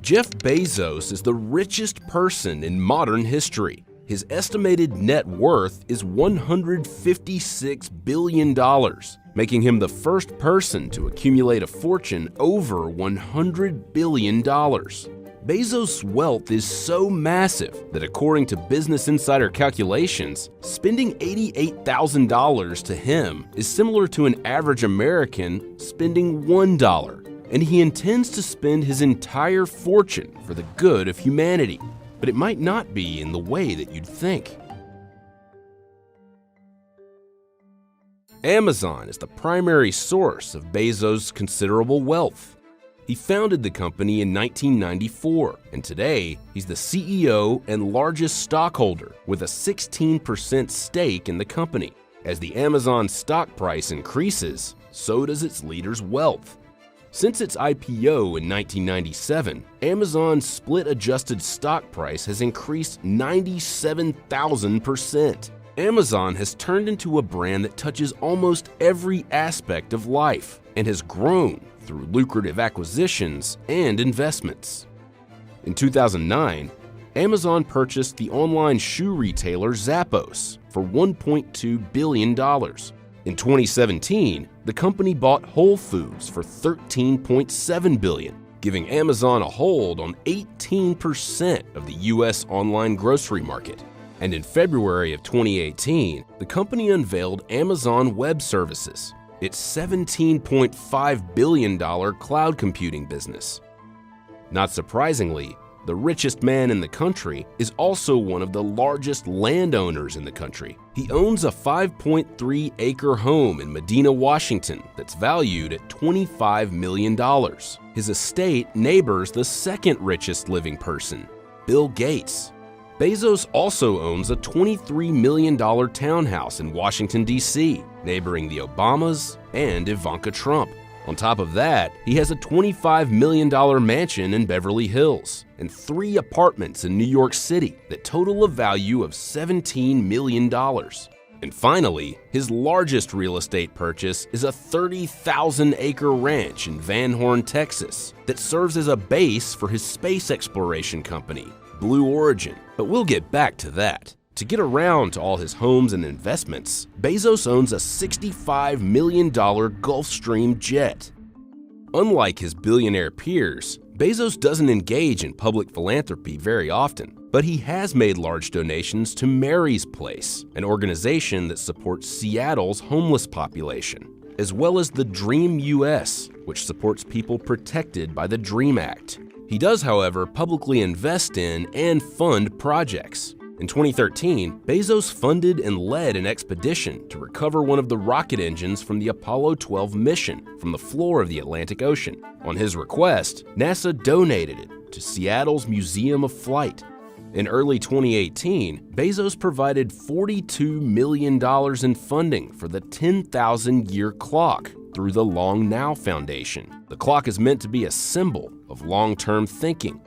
Jeff Bezos is the richest person in modern history. His estimated net worth is $156 billion, making him the first person to accumulate a fortune over $100 billion. Bezos' wealth is so massive that according to Business Insider calculations, spending $88,000 to him is similar to an average American spending $1. And he intends to spend his entire fortune for the good of humanity. But it might not be in the way that you'd think. Amazon is the primary source of Bezos' considerable wealth. He founded the company in 1994, and today he's the CEO and largest stockholder with a 16% stake in the company. As the Amazon stock price increases, so does its leader's wealth. Since its IPO in 1997, Amazon's split-adjusted stock price has increased 97,000%. Amazon has turned into a brand that touches almost every aspect of life and has grown through lucrative acquisitions and investments. In 2009, Amazon purchased the online shoe retailer Zappos for $1.2 billion. In 2017, the company bought Whole Foods for $13.7 billion, giving Amazon a hold on 18% of the U.S. online grocery market. And in February of 2018, the company unveiled Amazon Web Services, its $17.5 billion cloud computing business. Not surprisingly, the richest man in the country is also one of the largest landowners in the country. He owns a 5.3-acre home in Medina, Washington that's valued at $25 million. His estate neighbors the second richest living person, Bill Gates. Bezos also owns a $23 million townhouse in Washington, D.C., neighboring the Obamas and Ivanka Trump. On top of that, he has a $25 million mansion in Beverly Hills and 3 apartments in New York City that total a value of $17 million. And finally, his largest real estate purchase is a 30,000-acre ranch in Van Horn, Texas, that serves as a base for his space exploration company, Blue Origin. But we'll get back to that. To get around to all his homes and investments, Bezos owns a $65 million Gulfstream jet. Unlike his billionaire peers, Bezos doesn't engage in public philanthropy very often, but he has made large donations to Mary's Place, an organization that supports Seattle's homeless population, as well as the Dream US, which supports people protected by the DREAM Act. He does, however, publicly invest in and fund projects. In 2013, Bezos funded and led an expedition to recover one of the rocket engines from the Apollo 12 mission from the floor of the Atlantic Ocean. On his request, NASA donated it to Seattle's Museum of Flight. In early 2018, Bezos provided $42 million in funding for the 10,000-year clock through the Long Now Foundation. The clock is meant to be a symbol of long-term thinking.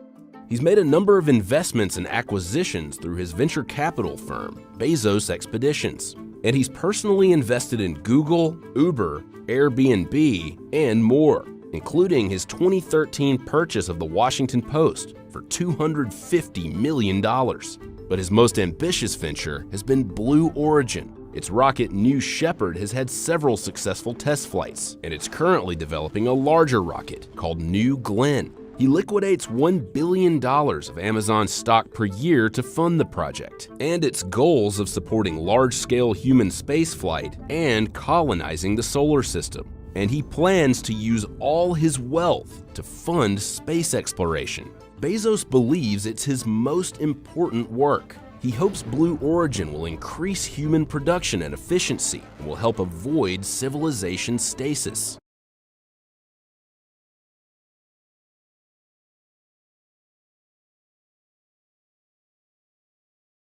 He's made a number of investments and acquisitions through his venture capital firm, Bezos Expeditions, and he's personally invested in Google, Uber, Airbnb, and more, including his 2013 purchase of the Washington Post for $250 million. But his most ambitious venture has been Blue Origin. Its rocket New Shepard has had several successful test flights, and it's currently developing a larger rocket called New Glenn. He liquidates $1 billion of Amazon stock per year to fund the project and its goals of supporting large-scale human spaceflight and colonizing the solar system. And he plans to use all his wealth to fund space exploration. Bezos believes it's his most important work. He hopes Blue Origin will increase human production and efficiency and will help avoid civilization stasis.